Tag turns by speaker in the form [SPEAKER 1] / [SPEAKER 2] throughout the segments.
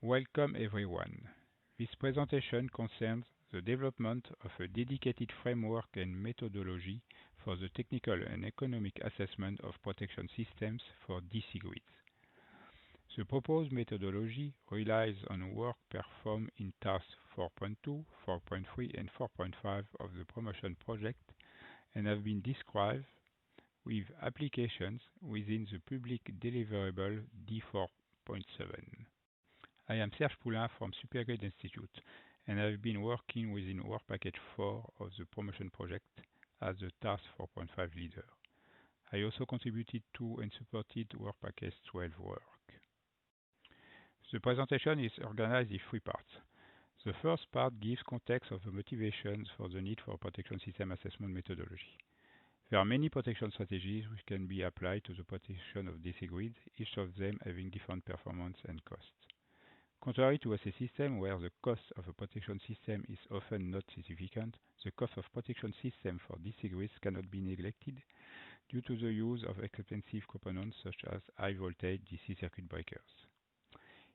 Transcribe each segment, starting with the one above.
[SPEAKER 1] Welcome everyone. This presentation concerns the development of a dedicated framework and methodology for the technical and economic assessment of protection systems for DC grids. The proposed methodology relies on work performed in tasks 4.2, 4.3 and 4.5 of the promotion project and have been described with applications within the public deliverable D4.7. I am Serge Poulain from Supergrid Institute, and I've been working within Work Package 4 of the promotion project as the Task 4.5 leader. I also contributed to and supported Work Package 12 work. The presentation is organized in three parts. The first part gives context of the motivations for the need for protection system assessment methodology. There are many protection strategies which can be applied to the protection of DC grids, each of them having different performance and costs. Contrary to a system where the cost of a protection system is often not significant, the cost of protection system for DC grids cannot be neglected due to the use of expensive components such as high voltage DC circuit breakers.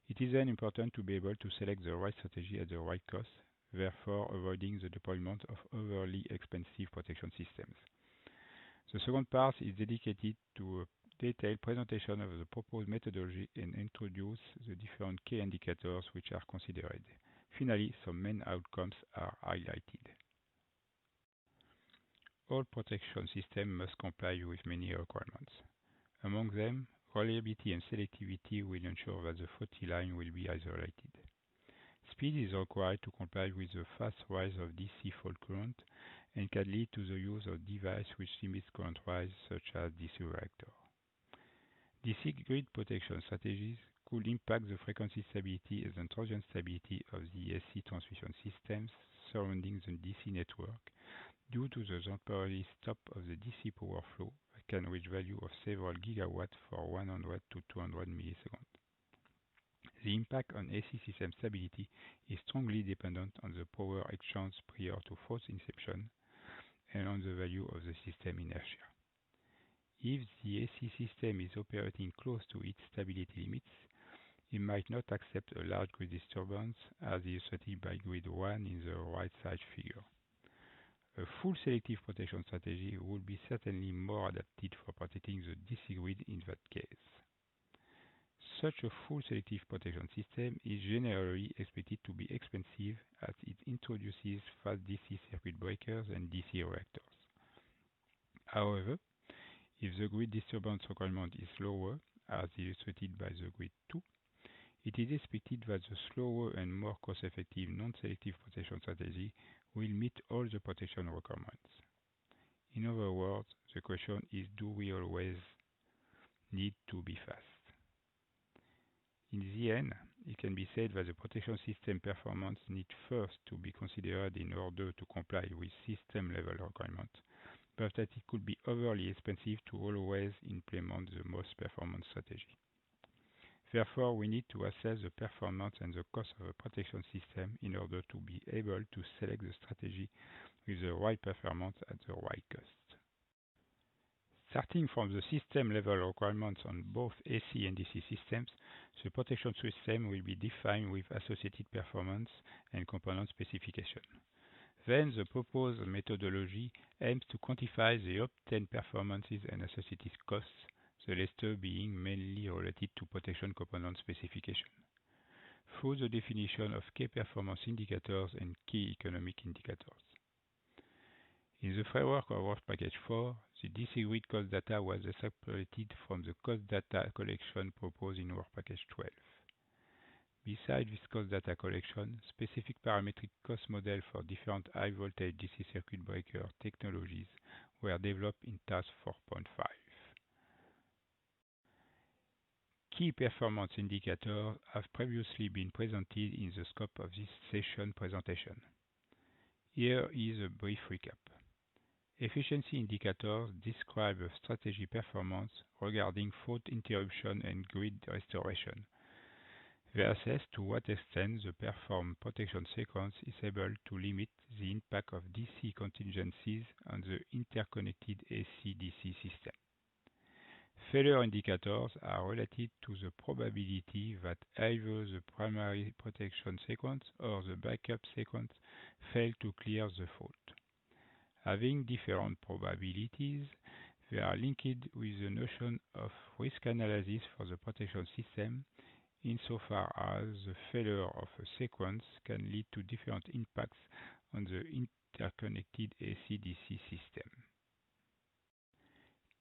[SPEAKER 1] It is then important to be able to select the right strategy at the right cost, therefore avoiding the deployment of overly expensive protection systems. The second part is dedicated to a detailed presentation of the proposed methodology and introduce the different key indicators which are considered. Finally, some main outcomes are highlighted. All protection systems must comply with many requirements. Among them, reliability and selectivity will ensure that the faulty line will be isolated. Speed is required to comply with the fast rise of DC fault current and can lead to the use of devices which limits current rise, such as DC reactor. DC grid protection strategies could impact the frequency stability and transient stability of the AC transmission systems surrounding the DC network due to the temporary stop of the DC power flow that can reach value of several gigawatts for 100 to 200 milliseconds. The impact on AC system stability is strongly dependent on the power exchange prior to fault inception and on the value of the system inertia. If the AC system is operating close to its stability limits, it might not accept a large grid disturbance as illustrated by grid 1 in the right side figure. A full selective protection strategy would be certainly more adapted for protecting the DC grid in that case. Such a full selective protection system is generally expected to be expensive as it introduces fast DC circuit breakers and DC reactors. However, if the grid disturbance requirement is lower, as illustrated by the grid 2, it is expected that the slower and more cost-effective non-selective protection strategy will meet all the protection requirements. In other words, the question is, do we always need to be fast? In the end, it can be said that the protection system performance needs first to be considered in order to comply with system-level requirements, but that it could be overly expensive to always implement the most performance strategy. Therefore, we need to assess the performance and the cost of a protection system in order to be able to select the strategy with the right performance at the right cost. Starting from the system-level requirements on both AC and DC systems, the protection system will be defined with associated performance and component specification. Then the proposed methodology aims to quantify the obtained performances and associated costs, the latter being mainly related to protection component specification, through the definition of key performance indicators and key economic indicators. In the framework of Work Package 4, the DC grid cost data was separated from the cost data collection proposed in Work Package 12. Besides this cost data collection, specific parametric cost models for different high voltage DC circuit breaker technologies were developed in Task 4.5. Key performance indicators have previously been presented in the scope of this session presentation. Here is a brief recap. Efficiency indicators describe a strategy performance regarding fault interruption and grid restoration. They assess to what extent the performed protection sequence is able to limit the impact of DC contingencies on the interconnected AC-DC system. Failure indicators are related to the probability that either the primary protection sequence or the backup sequence fail to clear the fault. Having different probabilities, they are linked with the notion of risk analysis for the protection system, insofar as the failure of a sequence can lead to different impacts on the interconnected AC/DC system.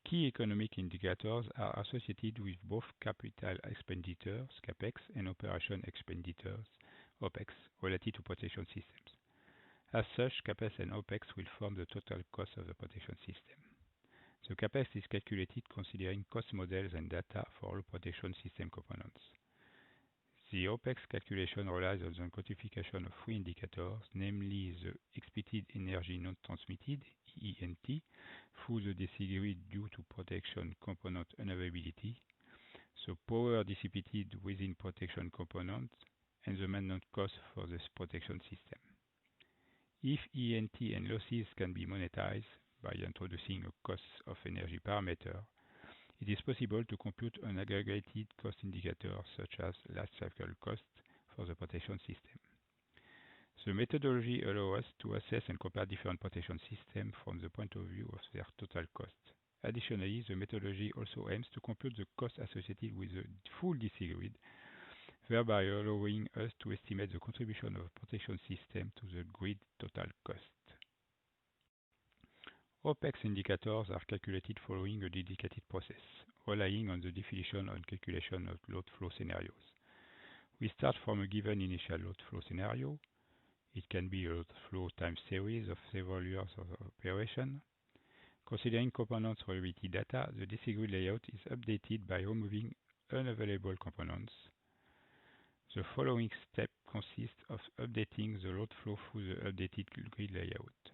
[SPEAKER 1] Key economic indicators are associated with both capital expenditures, CapEx, and operation expenditures, OpEx, related to protection systems. As such, CapEx and OpEx will form the total cost of the protection system. The CapEx is calculated considering cost models and data for all protection system components. The OpEx calculation relies on the quantification of three indicators, namely the expected energy not transmitted, EENT, through the DC grid due to protection component unavailability, the power dissipated within protection component, and the maintenance cost for this protection system. If EENT and losses can be monetized by introducing a cost of energy parameter, it is possible to compute an aggregated cost indicator such as life cycle cost for the protection system. The methodology allows us to assess and compare different protection systems from the point of view of their total cost. Additionally, the methodology also aims to compute the cost associated with the full DC grid, thereby allowing us to estimate the contribution of a protection system to the grid total cost. OpEx indicators are calculated following a dedicated process, relying on the definition and calculation of load flow scenarios. We start from a given initial load flow scenario. It can be a load flow time series of several years of operation. Considering components reliability data, the DC grid layout is updated by removing unavailable components. The following step consists of updating the load flow through the updated grid layout.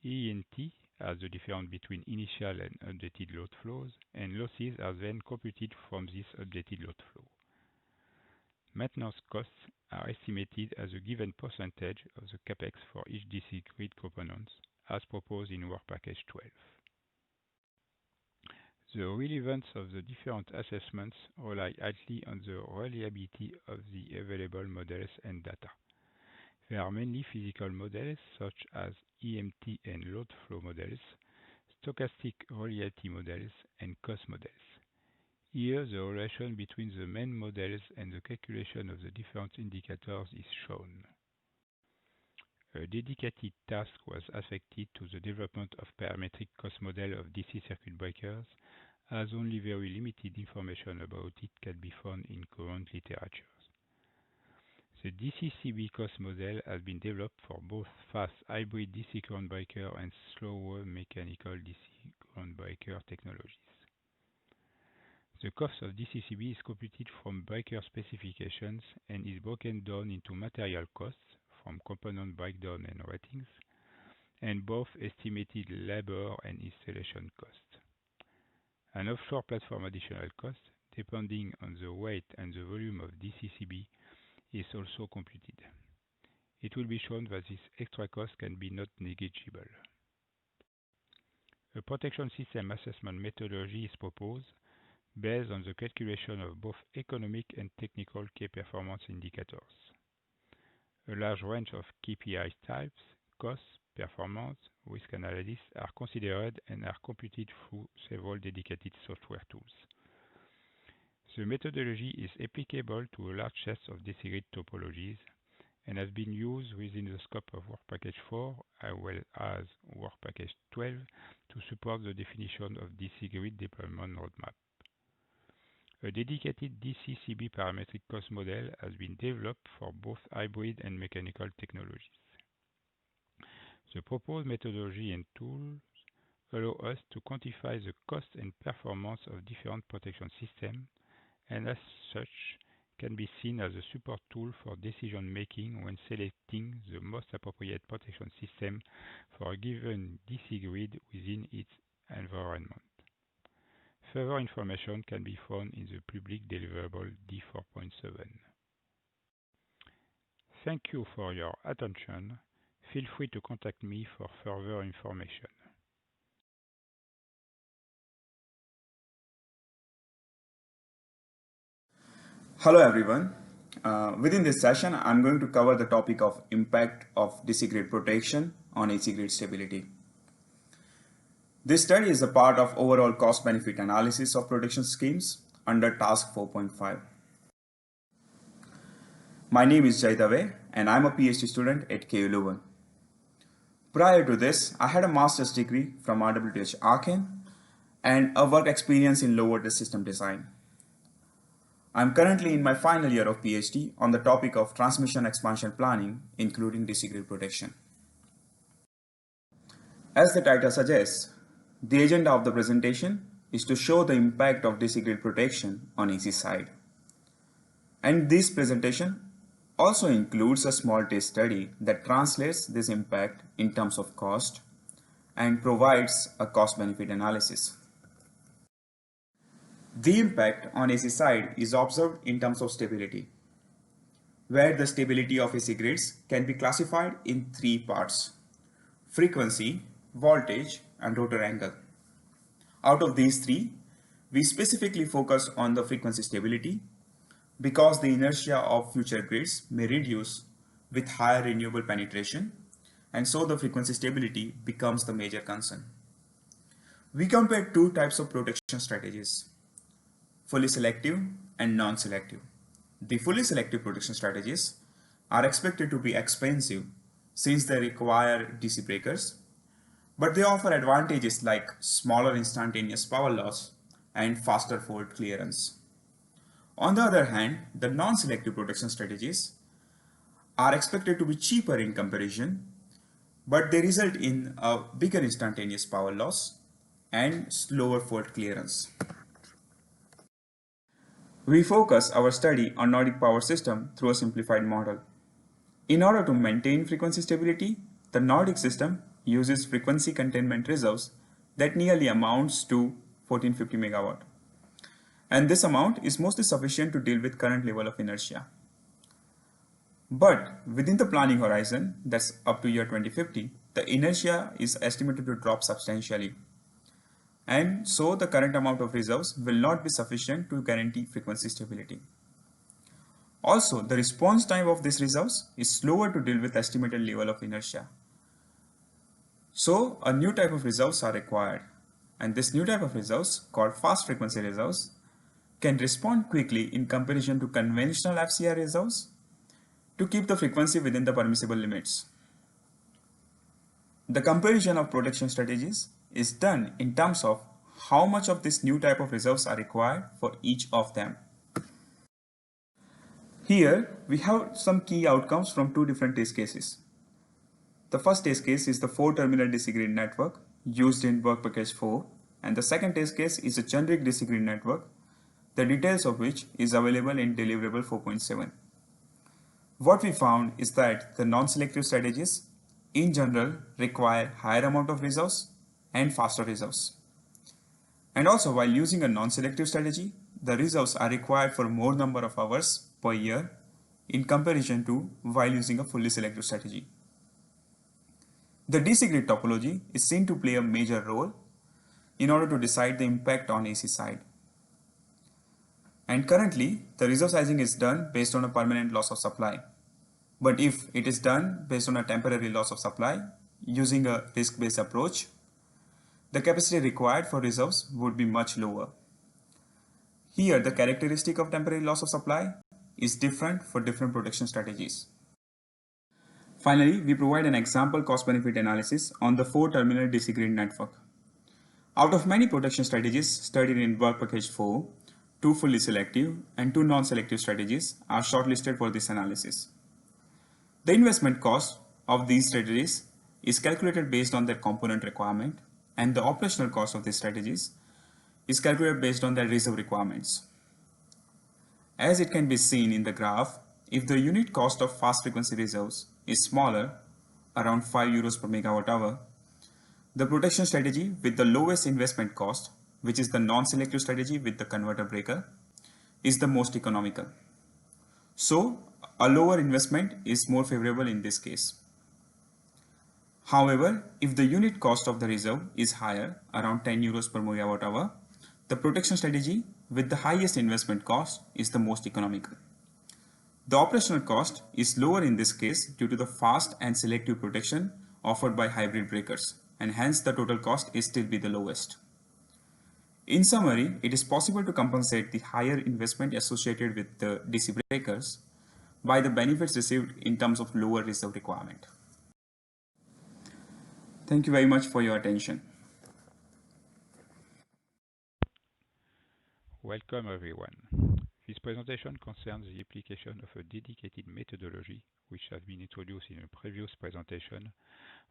[SPEAKER 1] EENT as the difference between initial and updated load flows, and losses are then computed from this updated load flow. Maintenance costs are estimated as a given percentage of the CapEx for each DC grid component, as proposed in Work Package 12. The relevance of the different assessments rely highly on the reliability of the available models and data. There are mainly physical models such as EMT and load flow models, stochastic reliability models, and cost models. Here, the relation between the main models and the calculation of the different indicators is shown. A dedicated task was affected to the development of parametric cost model of DC circuit breakers, as only very limited information about it can be found in current literature. The DCCB cost model has been developed for both fast hybrid DC current breaker and slower mechanical DC current breaker technologies. The cost of DCCB is computed from breaker specifications and is broken down into material costs from component breakdown and ratings, and both estimated labor and installation costs. An offshore platform additional cost, depending on the weight and the volume of DCCB, is also computed. It will be shown that this extra cost can be not negligible. A protection system assessment methodology is proposed based on the calculation of both economic and technical key performance indicators. A large range of KPI types, costs, performance, risk analysis are considered and are computed through several dedicated software tools. The methodology is applicable to a large set of DC grid topologies and has been used within the scope of Work Package 4 as well as Work Package 12 to support the definition of DC grid deployment roadmap. A dedicated DCCB parametric cost model has been developed for both hybrid and mechanical technologies. The proposed methodology and tools allow us to quantify the cost and performance of different protection systems, and as such can be seen as a support tool for decision making when selecting the most appropriate protection system for a given DC grid within its environment. Further information can be found in the public deliverable D4.7. Thank you for your attention. Feel free to contact me for further information.
[SPEAKER 2] Hello everyone. Within this session, I'm going to cover the topic of impact of DC grid protection on AC grid stability. This study is a part of overall cost-benefit analysis of protection schemes under Task 4.5. My name is Jai Dave and I'm a PhD student at KU Leuven. Prior to this, I had a master's degree from RWTH Aachen and a work experience in low voltage system design. I'm currently in my final year of PhD on the topic of transmission expansion planning, including DC grid protection. As the title suggests, the agenda of the presentation is to show the impact of DC grid protection on AC side. And this presentation also includes a small case study that translates this impact in terms of cost and provides a cost-benefit analysis. The impact on AC side is observed in terms of stability, where the stability of AC grids can be classified in three parts: frequency, voltage, and rotor angle. Out of these three, we specifically focus on the frequency stability because the inertia of future grids may reduce with higher renewable penetration, and so the frequency stability becomes the major concern. We compare two types of protection strategies: fully selective and non-selective. The fully selective protection strategies are expected to be expensive since they require DC breakers, but they offer advantages like smaller instantaneous power loss and faster fault clearance. On the other hand, the non-selective protection strategies are expected to be cheaper in comparison, but they result in a bigger instantaneous power loss and slower fault clearance. We focus our study on Nordic power system through a simplified model. In order to maintain frequency stability, the Nordic system uses frequency containment reserves that nearly amounts to 1450 megawatt. And this amount is mostly sufficient to deal with current level of inertia. But within the planning horizon, that's up to year 2050, the inertia is estimated to drop substantially. And so the current amount of reserves will not be sufficient to guarantee frequency stability. Also, the response time of these reserves is slower to deal with estimated level of inertia. So a new type of reserves are required. And this new type of reserves, called fast frequency reserves, can respond quickly in comparison to conventional FCR reserves to keep the frequency within the permissible limits. The comparison of protection strategies is done in terms of how much of this new type of reserves are required for each of them. Here we have some key outcomes from two different test cases. The first test case is the 4-terminal DC grid network used in work package 4, and the second test case is a generic DC grid network, the details of which is available in deliverable 4.7. What we found is that the non-selective strategies in general require higher amount of reserves and faster reserves. And also, while using a non-selective strategy, the reserves are required for more number of hours per year in comparison to while using a fully selective strategy. The DC grid topology is seen to play a major role in order to decide the impact on AC side. And currently, the reserve sizing is done based on a permanent loss of supply. But if it is done based on a temporary loss of supply using a risk-based approach, the capacity required for reserves would be much lower. Here, the characteristic of temporary loss of supply is different for different protection strategies. Finally, we provide an example cost-benefit analysis on the 4-terminal DC grid network. Out of many protection strategies studied in work package 4, 2 fully selective and 2 non-selective strategies are shortlisted for this analysis. The investment cost of these strategies is calculated based on their component requirement, and the operational cost of these strategies is calculated based on their reserve requirements. As it can be seen in the graph, if the unit cost of fast frequency reserves is smaller, around 5 euros per megawatt hour, the protection strategy with the lowest investment cost, which is the non-selective strategy with the converter breaker, is the most economical. So, a lower investment is more favorable in this case. However, if the unit cost of the reserve is higher, around 10 euros per megawatt hour, the protection strategy with the highest investment cost is the most economical. The operational cost is lower in this case due to the fast and selective protection offered by hybrid breakers, and hence the total cost is still be the lowest. In summary, it is possible to compensate the higher investment associated with the DC breakers by the benefits received in terms of lower reserve requirement. Thank you very much for your attention.
[SPEAKER 1] Welcome everyone. This presentation concerns the application of a dedicated methodology which has been introduced in a previous presentation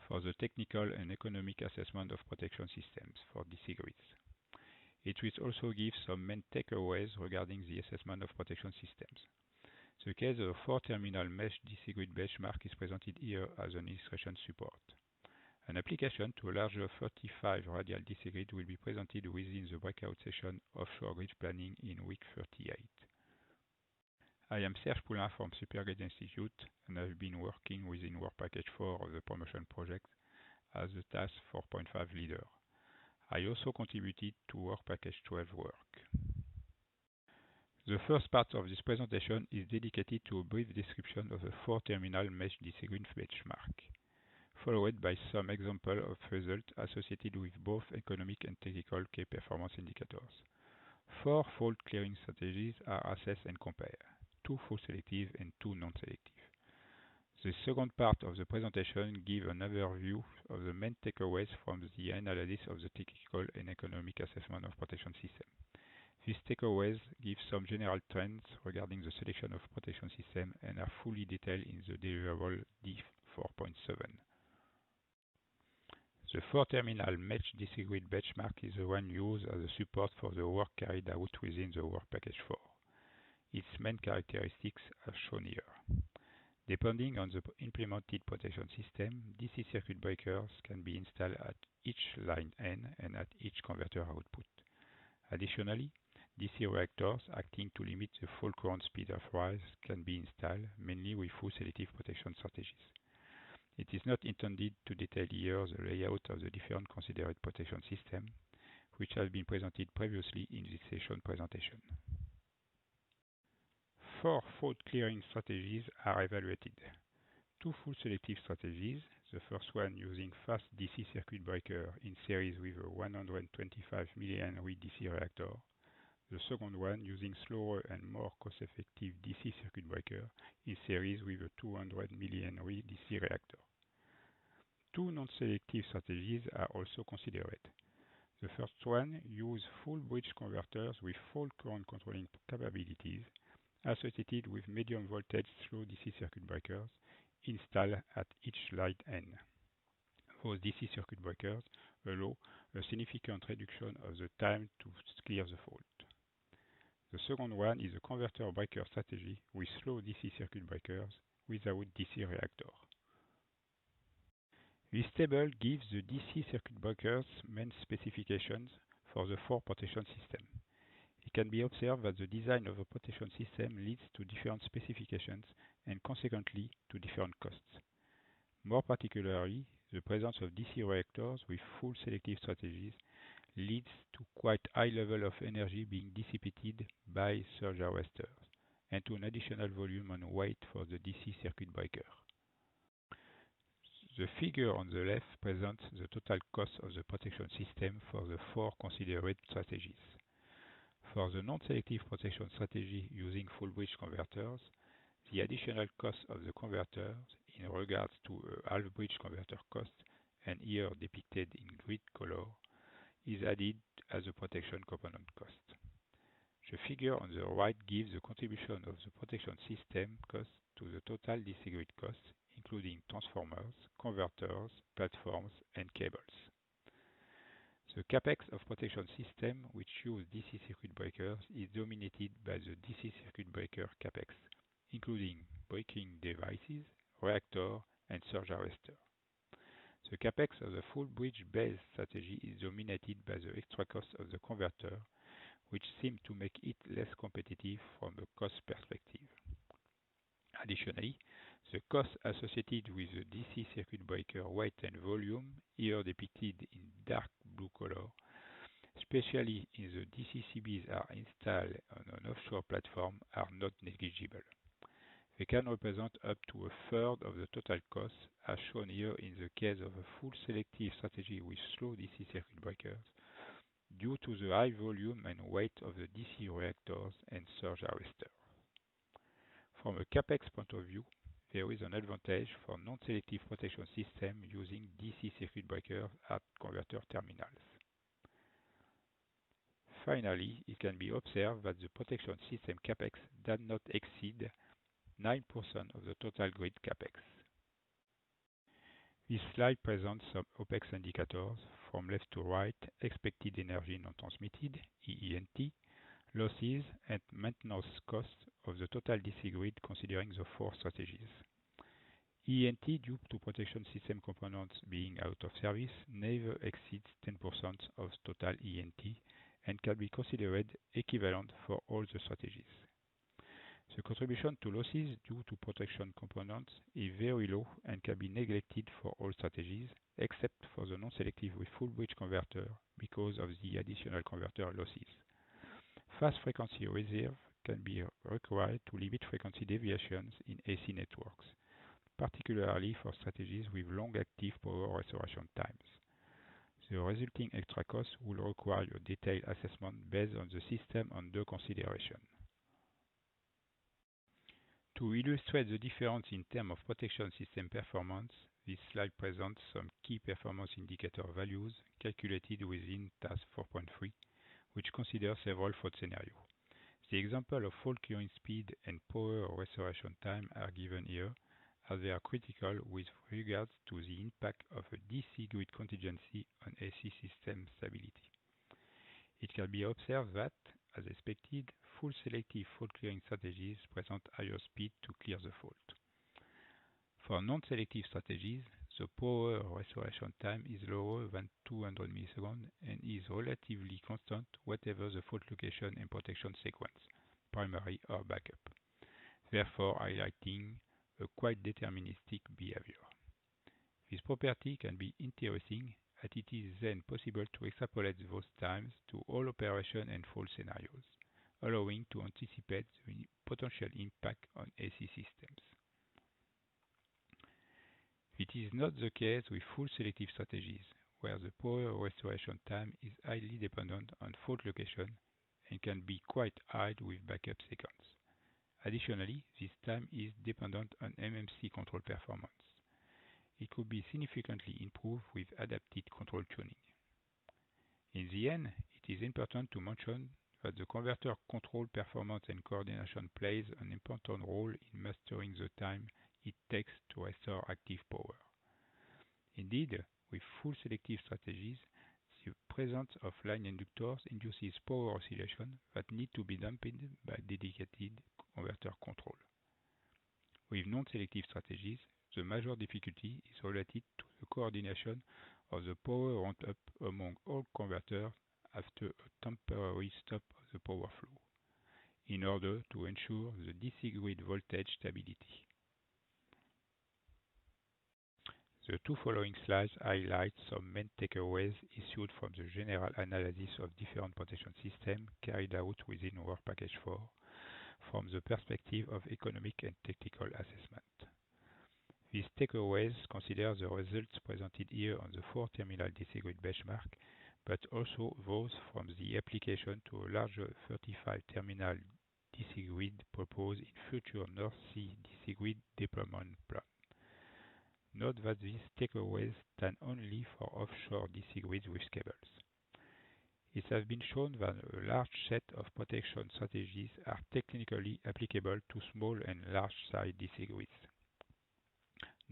[SPEAKER 1] for the technical and economic assessment of protection systems for DC grids. It will also give some main takeaways regarding the assessment of protection systems. The case of a 4-terminal mesh DC grid benchmark is presented here as an illustration support. An application to a larger 35 radial DC grid will be presented within the breakout session Offshore Grid Planning in week 38. I am Serge Poulin from Supergrid Institute and I've been working within Work Package 4 of the promotion project as the task 4.5 leader. I also contributed to Work Package 12 work. The first part of this presentation is dedicated to a brief description of the 4-terminal mesh DC grid benchmark, followed by some example of results associated with both economic and technical key performance indicators. 4 fault clearing strategies are assessed and compared, 2 full selective and 2 non-selective. The second part of the presentation gives an overview of the main takeaways from the analysis of the technical and economic assessment of protection system. These takeaways give some general trends regarding the selection of protection system and are fully detailed in the deliverable D4.7. The 4-terminal mesh DC grid benchmark is the one used as a support for the work carried out within the Work Package 4. Its main characteristics are shown here. Depending on the implemented protection system, DC circuit breakers can be installed at each line N and at each converter output. Additionally, DC reactors acting to limit the fault current speed of rise can be installed, mainly with full selective protection strategies. It is not intended to detail here the layout of the different considered protection systems, which have been presented previously in this session presentation. 4 fault clearing strategies are evaluated. 2 full selective strategies, the first one using fast DC circuit breaker in series with a 125 mH DC reactor, the second one using slower and more cost-effective DC circuit breaker in series with a 200 mH DC reactor. 2 non-selective strategies are also considered. The first one uses full bridge converters with fault current controlling capabilities associated with medium voltage slow DC circuit breakers installed at each line N. Those DC circuit breakers allow a significant reduction of the time to clear the fault. The second one is a converter breaker strategy with slow DC circuit breakers without DC reactor. This table gives the DC circuit breakers' main specifications for the 4 protection systems. It can be observed that the design of a protection system leads to different specifications and consequently to different costs. More particularly, the presence of DC reactors with full selective strategies leads to quite high level of energy being dissipated by surge arresters and to an additional volume and weight for the DC circuit breaker. The figure on the left presents the total cost of the protection system for the 4 considered strategies. For the non-selective protection strategy using full bridge converters, the additional cost of the converters in regards to a half bridge converter cost, and here depicted in grid color, is added as a protection component cost. The figure on the right gives the contribution of the protection system cost to the total DC grid cost, including transformers, converters, platforms, and cables. The capex of protection system which use DC circuit breakers is dominated by the DC circuit breaker capex, including braking devices, reactor, and surge arrestor. The capex of the full bridge based strategy is dominated by the extra cost of the converter, which seem to make it less competitive from a cost perspective. Additionally, the cost associated with the DC circuit breaker weight and volume, here depicted in dark blue color, especially if the DCCBs are installed on an offshore platform, are not negligible. They can represent up to a third of the total cost, as shown here in the case of a full selective strategy with slow DC circuit breakers, due to the high volume and weight of the DC reactors and surge arrester. From a CAPEX point of view, there is an advantage for non-selective protection system using DC circuit breakers at converter terminals. Finally, it can be observed that the protection system CAPEX does not exceed 9% of the total grid CAPEX. This slide presents some OPEX indicators from left to right: expected energy non-transmitted, EENT, losses, and maintenance costs of the total DC grid considering the four strategies. EENT, due to protection system components being out of service, never exceeds 10% of total EENT and can be considered equivalent for all the strategies. The contribution to losses due to protection components is very low and can be neglected for all strategies, except for the non-selective with full bridge converter because of the additional converter losses. Fast frequency reserve can be required to limit frequency deviations in AC networks, particularly for strategies with long active power restoration times. The resulting extra cost will require a detailed assessment based on the system under consideration. To illustrate the difference in terms of protection system performance, this slide presents some key performance indicator values calculated within TAS 4.3, which considers several fault scenarios. The example of fault clearing speed and power restoration time are given here, as they are critical with regards to the impact of a DC grid contingency on AC system stability. It can be observed that, as expected, full selective fault clearing strategies present higher speed to clear the fault. For non-selective strategies, the power restoration time is lower than 200 milliseconds and is relatively constant whatever the fault location and protection sequence, primary or backup, therefore highlighting a quite deterministic behavior. This property can be interesting, as it is then possible to extrapolate those times to all operation and fault scenarios, allowing to anticipate the potential impact on AC systems. It is not the case with full selective strategies, where the power restoration time is highly dependent on fault location and can be quite high with backup sequence. Additionally, this time is dependent on MMC control performance. It could be significantly improved with adapted control tuning. In the end, it is important to mention that the converter control performance and coordination plays an important role in mastering the time it takes to restore active power. Indeed, with full selective strategies, the presence of line inductors induces power oscillation that need to be dampened by dedicated converter control. With non-selective strategies, the major difficulty is related to the coordination of the power ramp-up among all converters after a temporary stop of the power flow, in order to ensure the DC grid voltage stability. The two following slides highlight some main takeaways issued from the general analysis of different protection systems carried out within Work Package 4 from the perspective of economic and technical assessment. These takeaways consider the results presented here on the 4-terminal DC grid benchmark, but also those from the application to a larger 35-terminal DC grid proposed in future North Sea DC grid deployment plan. Note that these takeaways stand only for offshore DC grids with cables. It has been shown that a large set of protection strategies are technically applicable to small and large-sized DC grids.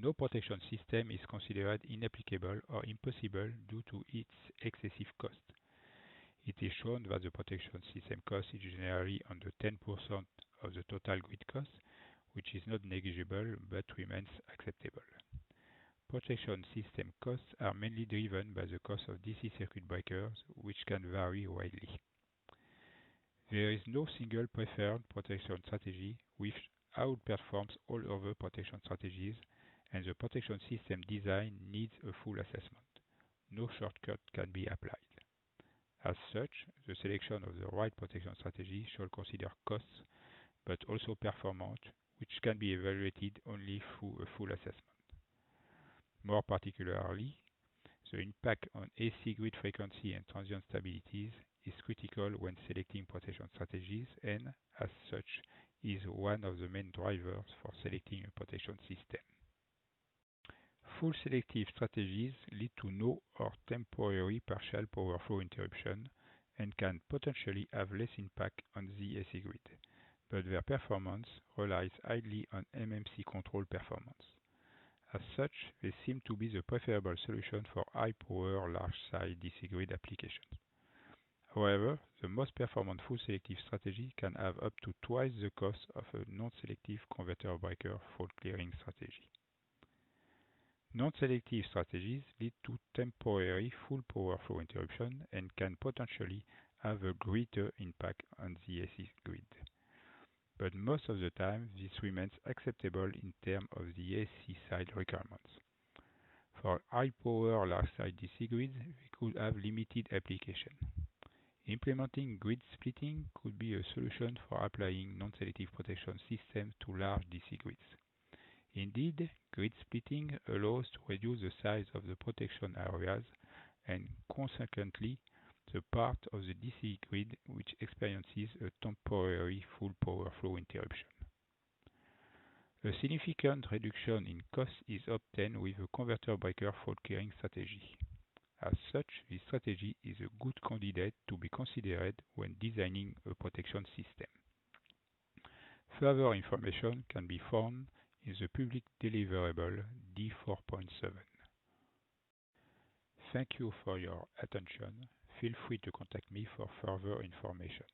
[SPEAKER 1] No protection system is considered inapplicable or impossible due to its excessive cost. It is shown that the protection system cost is generally under 10% of the total grid cost, which is not negligible but remains acceptable. Protection system costs are mainly driven by the cost of DC circuit breakers, which can vary widely. There is no single preferred protection strategy which outperforms all other protection strategies, and the protection system design needs a full assessment. No shortcut can be applied. As such, the selection of the right protection strategy should consider costs, but also performance, which can be evaluated only through a full assessment. More particularly, the impact on AC grid frequency and transient stabilities is critical when selecting protection strategies and, as such, is one of the main drivers for selecting a protection system. Full selective strategies lead to no or temporary partial power flow interruption and can potentially have less impact on the AC grid, but their performance relies highly on MMC control performance. As such, they seem to be the preferable solution for high-power, large-side DC grid applications. However, the most performant full selective strategy can have up to twice the cost of a non-selective converter breaker fault clearing strategy. Non-selective strategies lead to temporary full power flow interruption and can potentially have a greater impact on the AC grid. But most of the time, this remains acceptable in terms of the AC side requirements. For high-power large-side DC grids, we could have limited application. Implementing grid splitting could be a solution for applying non-selective protection systems to large DC grids. Indeed, grid splitting allows to reduce the size of the protection areas and, consequently, the part of the DC grid which experiences a temporary full power flow interruption. A significant reduction in cost is obtained with a converter breaker fault clearing strategy. As such, this strategy is a good candidate to be considered when designing a protection system. Further information can be found in the public deliverable D4.7. Thank you for your attention. Feel free to contact me for further information.